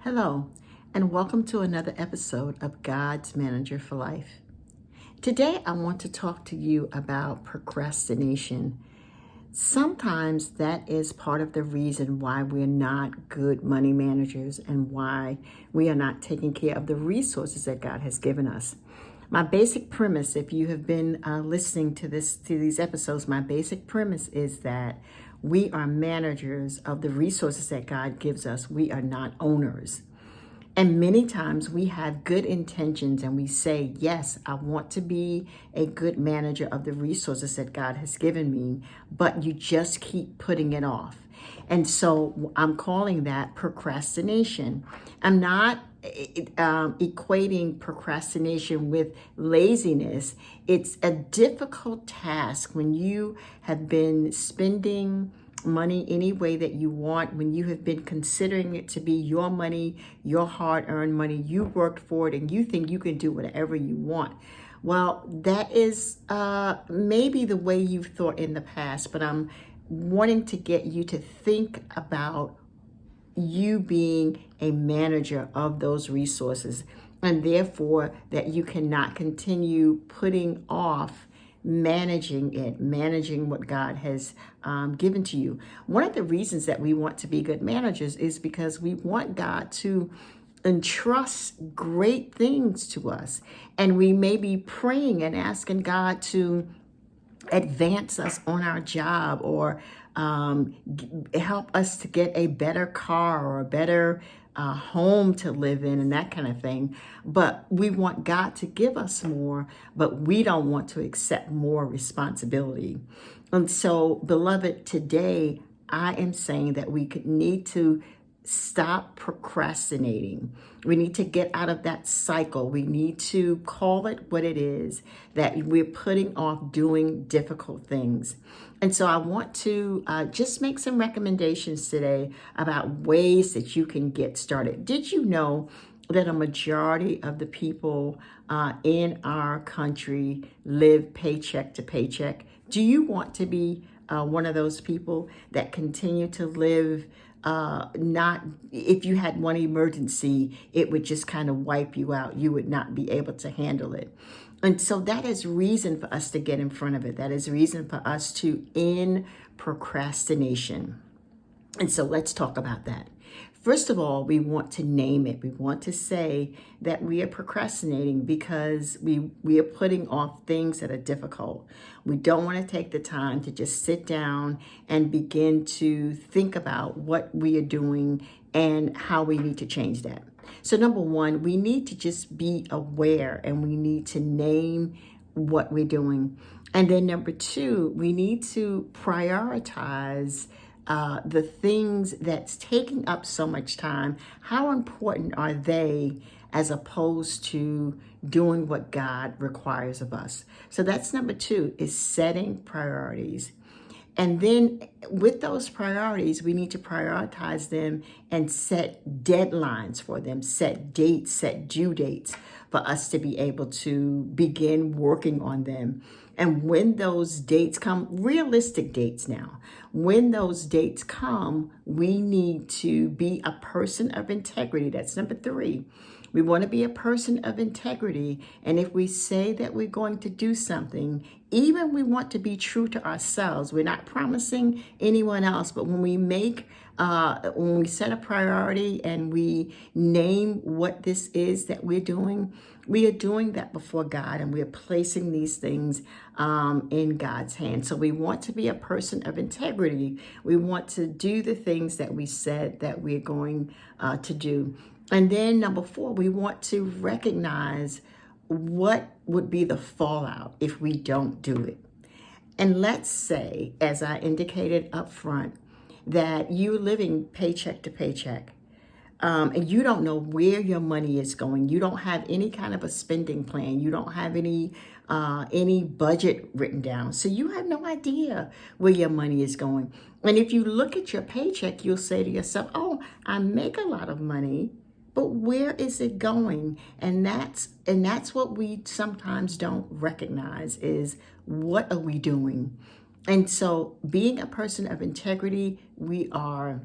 Hello, and welcome to another episode of God's Manager for Life. Today, I want to talk to you about procrastination. Sometimes that is part of the reason why we're not good money managers and why we are not taking care of the resources that God has given us. My basic premise, if you have been listening to these episodes, my basic premise is that we are managers of the resources that God gives us. We are not owners. And many times we have good intentions and we say, yes, I want to be a good manager of the resources that God has given me, but you just keep putting it off. And so I'm calling that procrastination. I'm not equating procrastination with laziness. It's a difficult task when you have been spending money any way that you want, when you have been considering it to be your money, your hard-earned money, you worked for it, and you think you can do whatever you want. Well, that is maybe the way you've thought in the past, but I'm wanting to get you to think about you being a manager of those resources, and therefore that you cannot continue putting off managing what God has given to you. One of the reasons that we want to be good managers is because we want God to entrust great things to us, and we may be praying and asking God to advance us on our job or help us to get a better car or a better home to live in and that kind of thing. But we want God to give us more, but we don't want to accept more responsibility. And so, beloved, today I am saying that we need to stop procrastinating. We need to get out of that cycle. We need to call it what it is, that we're putting off doing difficult things. And so I want to just make some recommendations today about ways that you can get started. Did you know that a majority of the people in our country live paycheck to paycheck? Do you want to be one of those people that continue to live not, if you had one emergency, it would just kind of wipe you out. You would not be able to handle it. And so that is reason for us to get in front of it. That is reason for us to end procrastination. And so let's talk about that. First of all, we want to name it. We want to say that we are procrastinating because we are putting off things that are difficult. We don't want to take the time to just sit down and begin to think about what we are doing and how we need to change that. So number one, we need to just be aware and we need to name what we're doing. And then number two, we need to prioritize the things that's taking up so much time. How important are they as opposed to doing what God requires of us? So that's number two, is setting priorities. And then with those priorities, we need to prioritize them and set deadlines for them, set dates, set due dates for us to be able to begin working on them. And when those dates come, realistic dates now, when those dates come, we need to be a person of integrity. That's number three. We want to be a person of integrity. And if we say that we're going to do something, even we want to be true to ourselves. We're not promising anyone else, but when we set a priority and we name what this is that we're doing, we are doing that before God and we're placing these things in God's hands. So we want to be a person of integrity. We want to do the things that we said that we're going to do. And then number four, we want to recognize what would be the fallout if we don't do it. And let's say, as I indicated up front, that you're living paycheck to paycheck. And you don't know where your money is going. You don't have any kind of a spending plan. You don't have any budget written down. So you have no idea where your money is going. And if you look at your paycheck, you'll say to yourself, oh, I make a lot of money, but where is it going? And that's what we sometimes don't recognize, is what are we doing? And so being a person of integrity, we are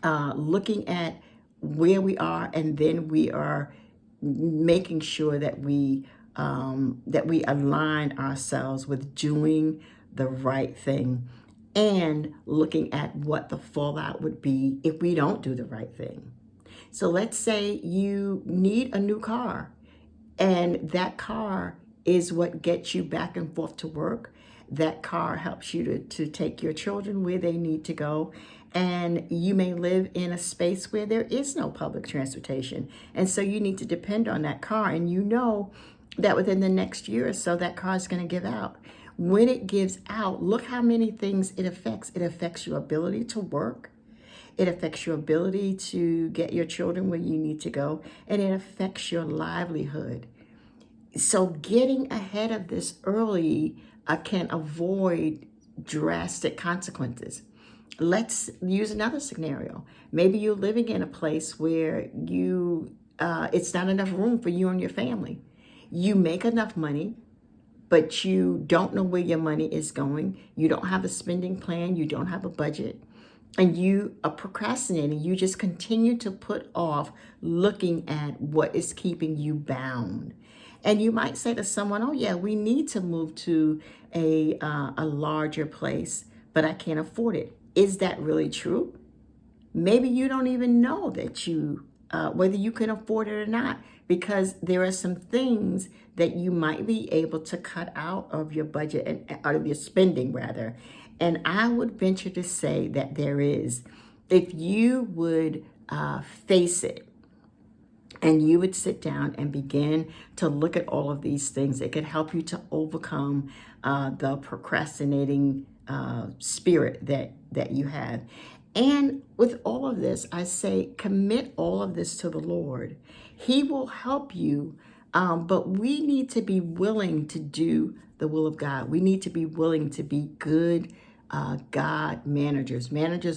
looking at where we are, and then we are making sure that we align ourselves with doing the right thing and looking at what the fallout would be if we don't do the right thing. So let's say you need a new car, and that car is what gets you back and forth to work. That car helps you to take your children where they need to go. And you may live in a space where there is no public transportation. And so you need to depend on that car. And you know that within the next year or so, that car is going to give out. When it gives out, look how many things it affects. It affects your ability to work. It affects your ability to get your children where you need to go. And it affects your livelihood. So getting ahead of this early can avoid drastic consequences. Let's use another scenario. Maybe you're living in a place where it's not enough room for you and your family. You make enough money, but you don't know where your money is going. You don't have a spending plan. You don't have a budget. And you are procrastinating. You just continue to put off looking at what is keeping you bound. And you might say to someone, oh yeah, we need to move to a larger place, but I can't afford it. Is that really true? Maybe you don't even know that whether you can afford it or not, because there are some things that you might be able to cut out of your budget and out of your spending rather. And I would venture to say that there is, if you would face it, and you would sit down and begin to look at all of these things, it could help you to overcome the procrastinating spirit that you have. And with all of this, I say, commit all of this to the Lord. He will help you, but we need to be willing to do the will of God. We need to be willing to be good God managers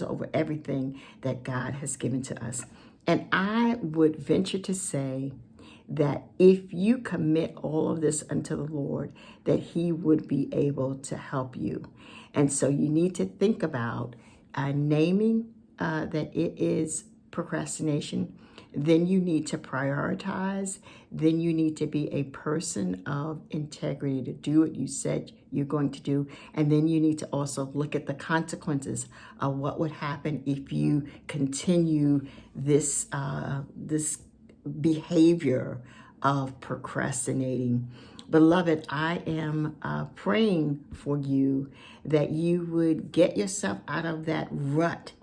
over everything that God has given to us. And I would venture to say that if you commit all of this unto the Lord, that He would be able to help you. And so you need to think about naming that it is procrastination. Then you need to prioritize. Then you need to be a person of integrity to do what you said you're going to do. And then you need to also look at the consequences of what would happen if you continue this behavior of procrastinating. Beloved, I am praying for you that you would get yourself out of that rut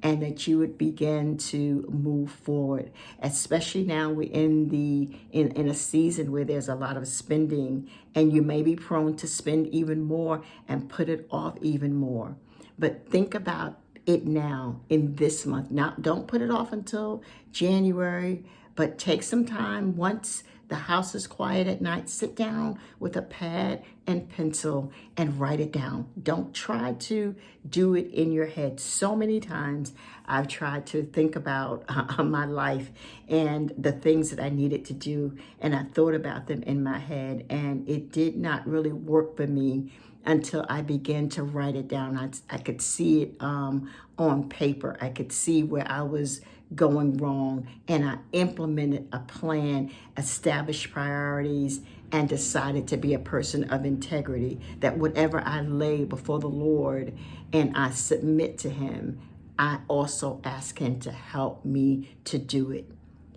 and that you would begin to move forward, especially now we're in a season where there's a lot of spending, and you may be prone to spend even more and put it off even more. But think about it now in this month. Now, don't put it off until January, but take some time once the house is quiet at night. Sit down with a pad and pencil and write it down. Don't try to do it in your head. So many times I've tried to think about my life and the things that I needed to do, and I thought about them in my head, and it did not really work for me until I began to write it down. I could see it on paper. I could see where I was going wrong, and I implemented a plan, established priorities, and decided to be a person of integrity, that whatever I lay before the Lord and I submit to Him, I also ask Him to help me to do it.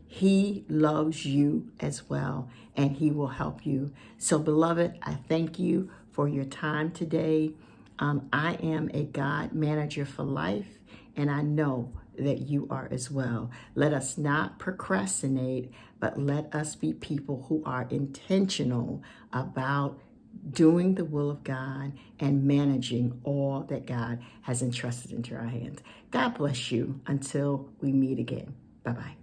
He loves you as well, and He will help you. So, beloved, I thank you for your time today. I am a God manager for life, and I know that you are as well. Let us not procrastinate, but let us be people who are intentional about doing the will of God and managing all that God has entrusted into our hands. God bless you until we meet again. Bye-bye.